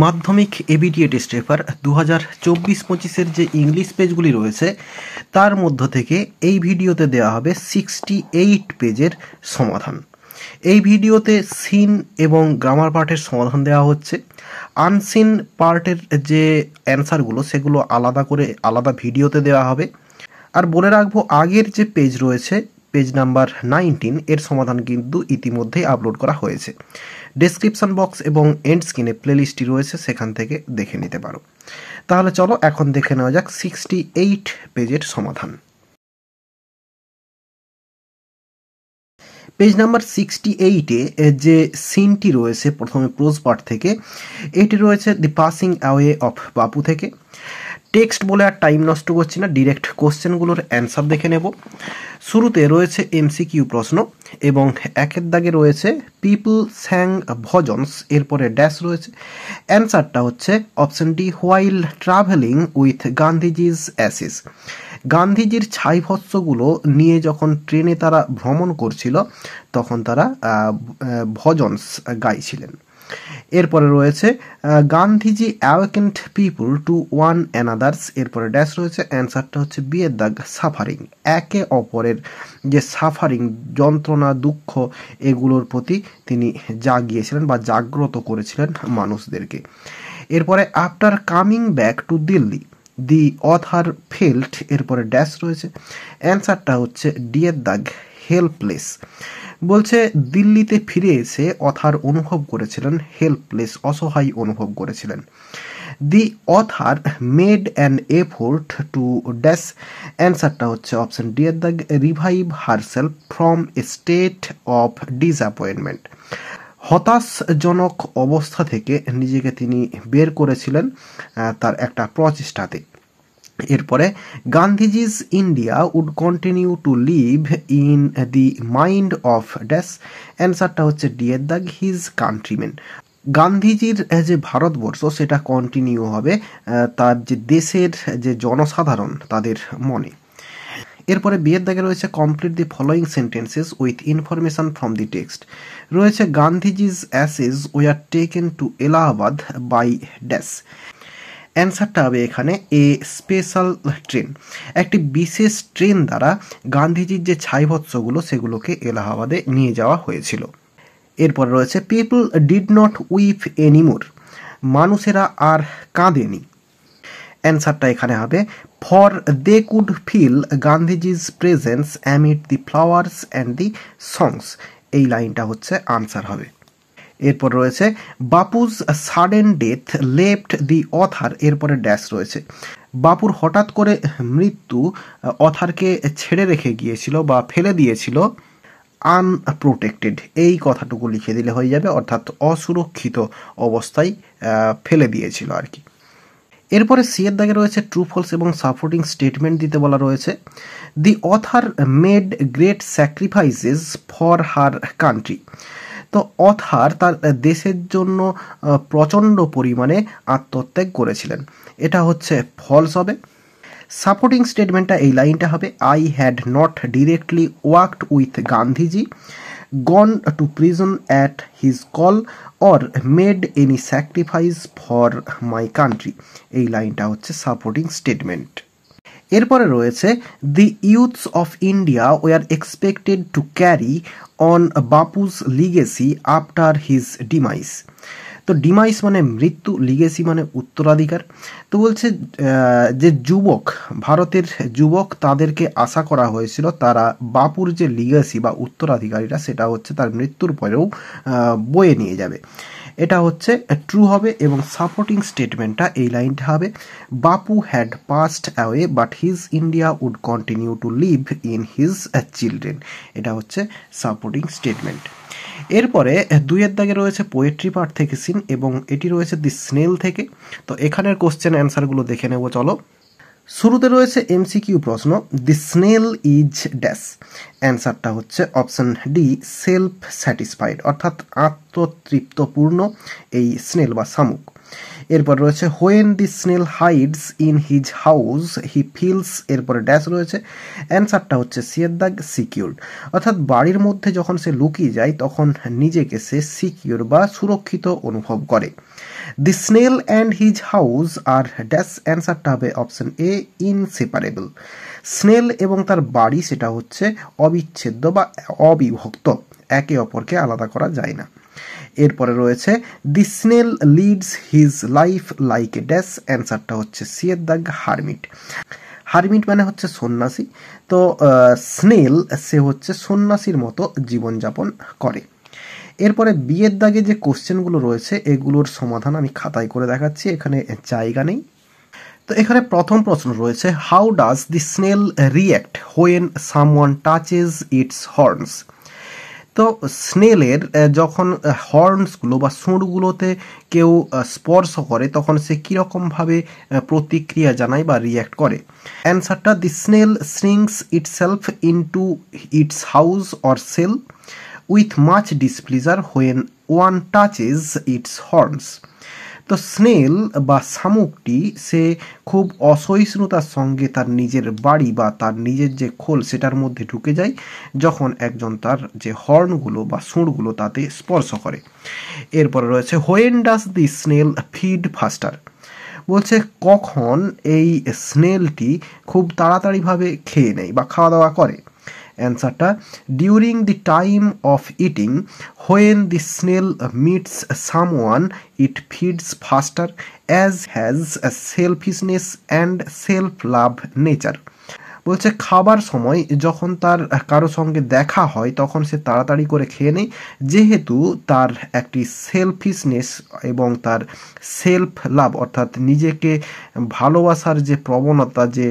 মাধ্যমিক ABTA test paper 2024-25 যে English পেজগুলি রয়েছে তার মধ্য থেকে এই ভিডিওতে দেওয়া হবে 68 পেজের সমাধান। এই ভিডিওতে সিন এবং গ্রামার পার্টের সমাধান দেওয়া হচ্ছে। আনসিন পার্টের যে অ্যান্সারগুলো সেগুলো আলাদা করে আলাদা ভিডিওতে দেওয়া হবে। আর বলে রাখবো, আগের যে পেজ রয়েছে পেজ নাম্বার 19 এর সমাধান কিন্তু ইতিমধ্যেই আপলোড করা হয়েছে। ডেসক্রিপশন বক্স এবং এন্ড স্ক্রিনে প্লেলিস্টটি রয়েছে, সেখান থেকে দেখে নিতে পারো। তাহলে চলো এখন দেখে নেওয়া যাক 68 পেজের সমাধান। পেজ নাম্বার 68-এ যে সিনটি রয়েছে প্রথমে প্রোজ পার্ট থেকে, এটি রয়েছে দি পাসিং অ্যাওয়ে অফ বাপু থেকে। টেক্সট বলে আর টাইম নষ্ট করছি না, ডিরেক্ট কোশ্চেনগুলোর অ্যান্সার দেখে নেব। শুরুতে রয়েছে এমসিকিউ প্রশ্ন এবং একের দাগে রয়েছে পিপল স্যাং ভজনস, এরপরে ড্যাশ রয়েছে। অ্যান্সারটা হচ্ছে option D, while travelling with Gandhiji's ashes. গান্ধীজির ছাইভস্যগুলো নিয়ে যখন ট্রেনে তারা ভ্রমণ করছিল তখন তারা ভজনস গাইছিলেন। এরপরে রয়েছে Gandhiji awakened people to one another's, এরপরে ড্যাশ রয়েছে। অ্যান্সারটা হচ্ছে বি এর দাগ, সাফারিং। একে অপরের যে সাফারিং, যন্ত্রণা, দুঃখ, এগুলোর প্রতি তিনি জাগিয়েছিলেন বা জাগ্রত করেছিলেন মানুষদেরকে। এরপরে after coming back to Delhi the other felt, এরপরে ড্যাশ রয়েছে। অ্যান্সারটা হচ্ছে ডি এর দাগ, হেল্পলেস। বলছে দিল্লিতে ফিরে এসে অথার অনুভব করেছিলেন হেল্পলেস, অসহায় অনুভব করেছিলেন। The author made an effort to dash. অ্যান্সারটা হচ্ছে অপশন ডি এর দাগ, revive herself from a state of disappointment. হতাশজনক অবস্থা থেকে নিজেকে তিনি বের করেছিলেন তার একটা প্রচেষ্টাতে। এরপরে Gandhiji's India would continue to live in the mind of dash. অ্যান্সারটা হচ্ছে ডি এর দাগ, হিজ কান্ট্রিমেন। গান্ধীজির যে ভারতবর্ষ সেটা কন্টিনিউ হবে তার যে দেশের যে জনসাধারণ তাদের মনে। এরপরে বিয়ের দাগে রয়েছে complete the following sentences with information from the text. রয়েছে Gandhiji's ashes were taken to Allahabad by dash. অ্যান্সারটা হবে এখানে এ স্পেশাল ট্রেন। একটি বিশেষ ট্রেন দ্বারা গান্ধীজির যে ছাইভস্যগুলো সেগুলোকে এলাহাবাদে নিয়ে যাওয়া হয়েছিল। এরপর রয়েছে people did not weep anymore, মানুষেরা আর কাঁদেনি। অ্যান্সারটা এখানে হবে for they could feel Gandhiji's presence amid the flowers and the songs. এই লাইনটা হচ্ছে আনসার হবে। এরপর রয়েছে Bapu's sudden death left the author, এরপরে ড্যাশ রয়েছে। বাপুর হঠাৎ করে মৃত্যু অথারকে ছেড়ে রেখে গিয়েছিল বা ফেলে দিয়েছিল আনপ্রোটেক্টেড, এই কথাটুকু লিখে দিলে হয়ে যাবে, অর্থাৎ অসুরক্ষিত অবস্থায় ফেলে দিয়েছিল আর কি। এরপরে সি এর দাগে রয়েছে ট্রু ফলস এবং সাপোর্টিং স্টেটমেন্ট দিতে বলা রয়েছে। The author made great sacrifices for her country. তো অথার তার দেশের জন্য প্রচণ্ড পরিমাণে আত্মত্যাগ করেছিলেন, এটা হচ্ছে ফলস হবে। সাপোর্টিং স্টেটমেন্টটা এই লাইনটা হবে I had not directly worked with Gandhiji, gone to prison at his call or made any sacrifice for my country. এই লাইনটা হচ্ছে সাপোর্টিং স্টেটমেন্ট। এরপরে রয়েছে the youths of India were expected to carry on Bapu's legacy after his demise. তো demise মানে মৃত্যু, legacy মানে উত্তরাধিকার। তো বলছে যে যুবক, ভারতের যুবক, তাদেরকে আশা করা হয়েছিল তারা বাপুর যে লিগেসি বা উত্তরাধিকারীরা সেটা হচ্ছে তার মৃত্যুর পরেও বয়ে নিয়ে যাবে। এটা হচ্ছে ট্রু হবে। এবং সাপোর্টিং স্টেটমেন্টটা এই লাইনটা হবে Bapu had passed away but his India would continue to live in his children. এটা হচ্ছে সাপোর্টিং স্টেটমেন্ট। এরপরে দুইয়ের দাগে রয়েছে পোয়েট্রি পার্ট থেকে সিন এবং এটি রয়েছে দি স্নেল থেকে। তো এখানের কোশ্চেন অ্যান্সারগুলো দেখে নেব চলো। শুরুতে রয়েছে এমসিকিউ প্রশ্ন, দি স্নেল ইজ ড্যাশ। অ্যান্সারটা হচ্ছে অপশন ডি, সেলফ স্যাটিসফাইড, অর্থাৎ আত্মতৃপ্তপূর্ণ এই স্নেল বা শামুক। এরপর রয়েছে when the snail hides in his house he feels, এরপরে ড্যাশ রয়েছে। অ্যান্সারটা হচ্ছে সি এর দাগ, সিকিউরড, অর্থাৎ বাড়ির মধ্যে যখন সে লুকিয়ে যায় তখন নিজেকে সে সিকিউর বা সুরক্ষিত অনুভব করে। The snail and his house are dash, অ্যান্সারটা হবে অপশন এ ইনসেপারেবল। স্নেল এবং তার বাড়ি সেটা হচ্ছে অবিচ্ছেদ্য বা অবিভক্ত, একে অপরকে আলাদা করা যায় না। এরপরে রয়েছে the snail leads his life like a dash, অ্যান্সারটা হচ্ছে সি এর দাগ হারমিট। হারমিট মানে হচ্ছে সন্ন্যাসী, তো স্নেল সে হচ্ছে সন্ন্যাসীর মতো জীবনযাপন করে। এরপরে বিয়ের দাগে যে কোশ্চেনগুলো রয়েছে এগুলোর সমাধান আমি খাতায় করে দেখাচ্ছি, এখানে জায়গা নেই। তো এখানে প্রথম প্রশ্ন রয়েছে, how does the snail react when someone touches its horns. তো স্নেলের যখন হর্নসগুলো বা সুঁড়গুলোতে কেউ স্পর্শ করে তখন সে কীরকমভাবে প্রতিক্রিয়া জানায় বা রিয়্যাক্ট করে। অ্যান্সারটা, the snail shrinks itself into its house or shell with much displeasure when one touches its horns. তো স্নেল বা শামুকটি সে খুব অসহিষ্ণুতার সঙ্গে তার নিজের বাড়ি বা তার নিজের যে খোল সেটার মধ্যে ঢুকে যায় যখন একজন তার যে হর্নগুলো বা সুঁড়গুলো তাতে স্পর্শ করে। এরপরে রয়েছে, when does the snail feed ফাস্টার। বলছে কখন এই স্নেলটি খুব তাড়াতাড়িভাবে খেয়ে নেয় বা খাওয়া দাওয়া করে। অ্যান্সারটা, during the time of eating when the snail meets someone it feeds ফাস্টার as has selfishness and self love nature. বলছে খাবার সময় যখন তার কারো সঙ্গে দেখা হয় তখন সে তাড়াতাড়ি করে খেয়ে নেয়, যেহেতু তার একটি সেলফিশনেস এবং তার সেলফ লাভ অর্থাৎ নিজেকে ভালোবাসার যে প্রবণতা, যে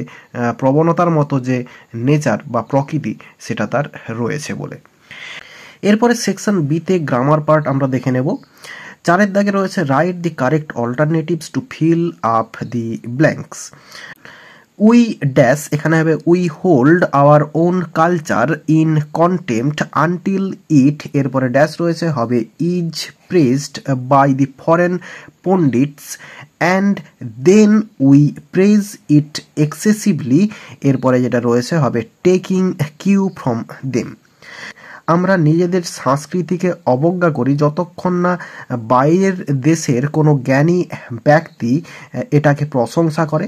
প্রবণতার মতো যে নেচার বা প্রকৃতি সেটা তার রয়েছে বলে। এরপরে সেকশন বিতে গ্রামার পার্ট আমরা দেখে নেব। 4 দাগে রয়েছে, write the correct alternatives to fill up the blanks. We dash, এখানে হবে we hold our own culture in contempt until it, এরপরে ড্যাশ রয়েছে হবে is praised by the foreign pundits and then we praise it excessively, এরপরে যেটা রয়েছে হবে taking Q from them. আমরা নিজেদের সংস্কৃতিকে অবজ্ঞা করি যতক্ষণ না বাইরের দেশের কোনো জ্ঞানী ব্যক্তি এটাকে প্রশংসা করে,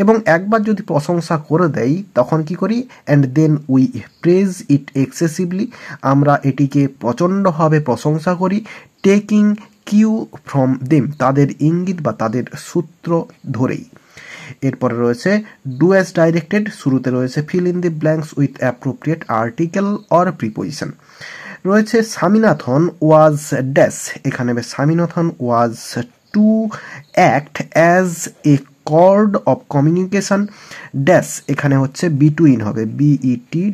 এবং একবার যদি প্রশংসা করে দেয় তখন কি করি, and then we praise it excessively, আমরা এটিকে প্রচণ্ডভাবে প্রশংসা করি, টেকিং কিউ ফ্রম দেম, তাদের ইঙ্গিত বা তাদের সূত্র ধরেই। এরপরে রয়েছে ডু অ্যাজ ডাইরেক্টেড, শুরুতে রয়েছে fill in the blanks with appropriate article or preposition. রয়েছে স্বামীনাথন ওয়াজ ড্যাশ, এখানে Swaminathan was to act as a cord of communication dash, এখানে হচ্ছে বিটুইন হবে BETWEEN,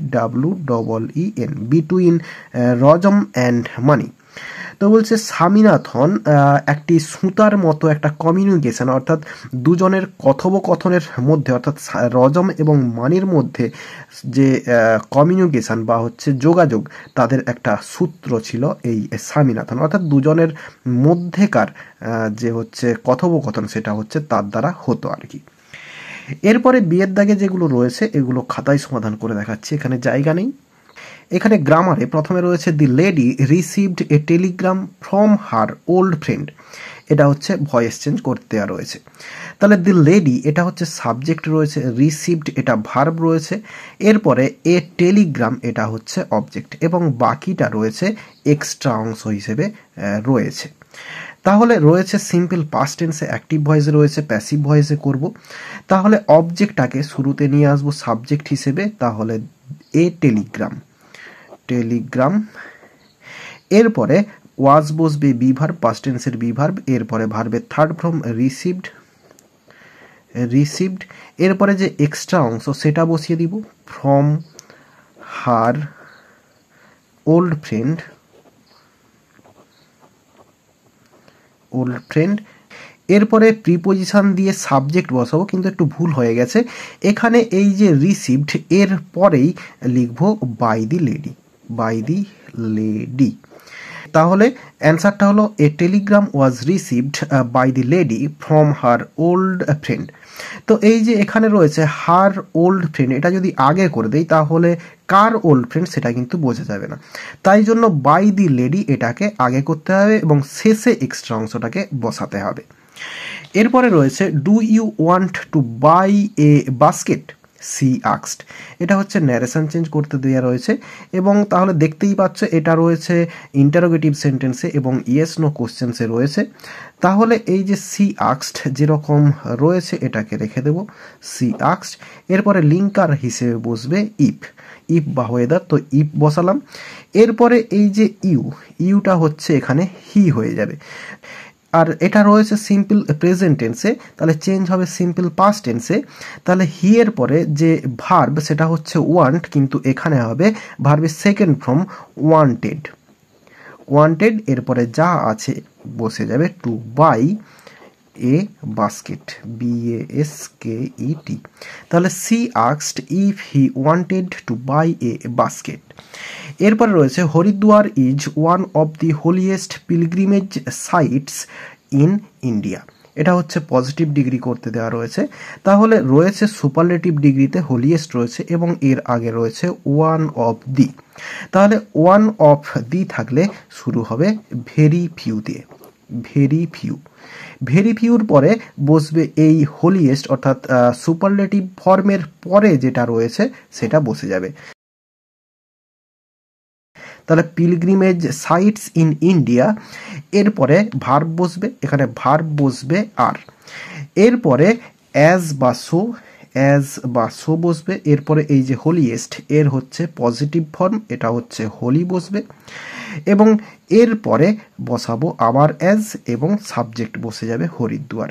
between Rajam and Mani. তো বলছে স্বামীনাথন একটি সুতার মতো একটা কমিউনিকেশন অর্থাৎ দুজনের কথোপকথনের মধ্যে অর্থাৎ রজম এবং মানির মধ্যে যে কমিউনিকেশন বা হচ্ছে যোগাযোগ তাদের একটা সূত্র ছিল এই স্বামীনাথন, অর্থাৎ দুজনের মধ্যেকার যে হচ্ছে কথোপকথন সেটা হচ্ছে তার দ্বারা হতো আর কি। এরপরে বিয়ের দাগে যেগুলো রয়েছে এগুলো খাতায় সমাধান করে দেখাচ্ছি, এখানে জায়গা নেই। এখানে গ্রামারে প্রথমে রয়েছে দি lady received a Telegram from her old friend, এটা হচ্ছে ভয়েস চেঞ্জ করতে দেওয়া রয়েছে। তাহলে দি লেডি এটা হচ্ছে সাবজেক্ট রয়েছে, রিসিভড এটা ভার্ব রয়েছে, এরপরে এ টেলিগ্রাম এটা হচ্ছে অবজেক্ট, এবং বাকিটা রয়েছে এক্সট্রা অংশ হিসেবে রয়েছে। তাহলে রয়েছে সিম্পল পাস্ট টেন্সে, অ্যাক্টিভ ভয়েসে রয়েছে, প্যাসিভ ভয়েসে করব। তাহলে অবজেক্টটাকে শুরুতে নিয়ে আসবো সাবজেক্ট হিসেবে, তাহলে এ টেলিগ্রাম, টেলিগ্রাম, এরপরে ওয়াজ বসবে বি ভার্ব, পাস্ট টেন্সের বি ভার্ব, এরপরে ভার্বের থার্ড ফর্ম রিসিভড, রিসিভড, এরপরে যে এক্সট্রা অংশ সেটা বসিয়ে দিব from her old friend, old friend, এরপরে প্রিপোজিশন দিয়ে সাবজেক্ট বসাবো, কিন্তু একটু ভুল হয়ে গেছে, এখানে এই যে রিসিভড এর পরেই লিখবো by the lady, by the lady. তাহলে অ্যান্সারটা হলো a telegram was received by the lady from her old friend. তো এই যে এখানে রয়েছে হার ওল্ড ফ্রেন্ড, এটা যদি আগে করে দেই তাহলে কার ওল্ড ফ্রেন্ড সেটা কিন্তু বোঝা যাবে না, তাই জন্য বাই দি লেডি এটাকে আগে করতে হবে এবং শেষে এক্সট্রা অংশটাকে বসাতে হবে। এরপরে রয়েছে do you want to buy a basket, she আক্সড। এটা হচ্ছে ন্যারেশন চেঞ্জ করতে দেওয়া রয়েছে এবং তাহলে দেখতেই পাচ্ছ এটা রয়েছে ইন্টারোগেটিভ সেন্টেন্সে এবং ইয়েস নো কোশ্চেন্সে রয়েছে। তাহলে এই যে সি আক্সড যেরকম রয়েছে এটাকে রেখে দেব সি আক্সড। এরপরে লিঙ্কার হিসেবে বসবে ইফ, ইফ বা ওয়েদার, তো ইফ বসালাম। এরপরে এই যে ইউটা হচ্ছে এখানে হি হয়ে যাবে, আর এটা রয়েছে সিম্পল প্রেজেন্ট টেন্সে, তাহলে চেঞ্জ হবে সিম্পল পাস্ট টেন্সে। তাহলে হি এর পরে যে ভার্ব সেটা হচ্ছে ওয়ান্ট, কিন্তু এখানে হবে ভার্বের সেকেন্ড ফর্ম ওয়ান্টেড, ওয়ান্টেড। এরপরে যা আছে বসে যাবে to buy a basket, BASKET। তাহলে she asked if he wanted to buy a basket. এরপরে রয়েছে Haridwar is one of the holiest pilgrimage sites in India. এটা হচ্ছে পজিটিভ ডিগ্রি করতে দেওয়া রয়েছে, তাহলে রয়েছে সুপারলেটিভ ডিগ্রিতে হোলিয়েস্ট রয়েছে এবং এর আগে রয়েছে ওয়ান অফ দি। তাহলে ওয়ান অফ দি থাকলে শুরু হবে ভেরি ফিউ দিয়ে, ভেরি ফিউ। ভেরি ফিউর পরে বসবে এই হোলিয়েস্ট, অর্থাৎ সুপারলেটিভ ফর্মের পরে যেটা রয়েছে সেটা বসে যাবে। তাহলে পিলগ্রিমেজ সাইটস ইন ইন্ডিয়া, এরপরে ভার্ব বসবে, এখানে ভার্ব বসবে আর। এরপরে অ্যাজ বা সো বসবে। এরপরে এই যে হোলিয়েস্ট এর হচ্ছে পজিটিভ ফর্ম, এটা হচ্ছে হোলি বসবে এবং এরপরে বসাবো আবার অ্যাজ এবং সাবজেক্ট বসে যাবে হরিদ্বার,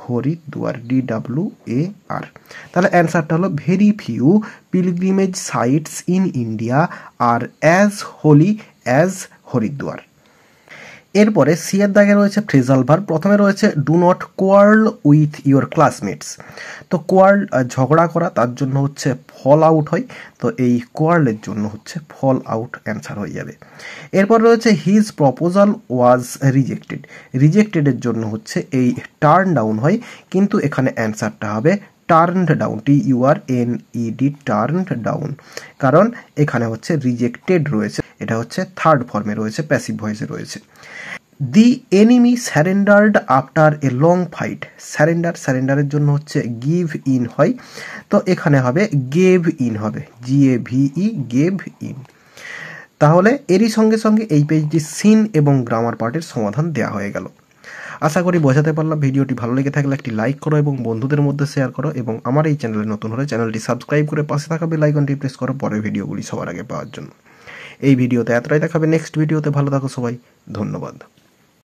হরিদ্বার DWAR। তাহলে অ্যান্সারটা হলো very few pilgrimage sites in India are as holy as Haridwar. এরপরে সি এর দাগে রয়েছে ফ্রেজাল ভার্ব। প্রথমে রয়েছে do not quarrel with your classmates. তো কোয়ার্ল ঝগড়া করা, তার জন্য হচ্ছে ফল আউট হয়, তো এই কোয়ার্লের জন্য হচ্ছে ফল আউট অ্যান্সার হয়ে যাবে। এরপর রয়েছে হিজ প্রপোজাল ওয়াজ রিজেক্টেড। রিজেক্টেডের জন্য হচ্ছে এই টার্ন ডাউন হয়, কিন্তু এখানে অ্যান্সারটা হবে turned down, TURNED, turned down, কারণ এখানে হচ্ছে রিজেক্টেড রয়েছে, এটা হচ্ছে থার্ড ফর্মে রয়েছে, প্যাসিভ ভয়েসে রয়েছে। The enemy surrendered after a long fight. স্যারেন্ডারের জন্য হচ্ছে গিভ ইন হয়, তো এখানে হবে গেভ ইন হবে, GAVE, গেভ ইন। তাহলে এরই সঙ্গে সঙ্গে এই পেজটি সিন এবং গ্রামার পার্টের সমাধান দেওয়া হয়ে গেল। আশা করি বোঝাতে পারলাম। ভিডিওটি ভালো লেগে থাকলে একটি লাইক করো এবং বন্ধুদের মধ্যে শেয়ার করো, এবং আমার এই চ্যানেলে নতুন হলে চ্যানেলটি সাবস্ক্রাইব করে পাশে থাকা বেল আইকনটি প্রেস করো পরের ভিডিওগুলি সবার আগে পাওয়ার জন্য। এই ভিডিওতে এতটাই দেখাবে, নেক্সট ভিডিওতে ভালো থাকো সবাই, ধন্যবাদ।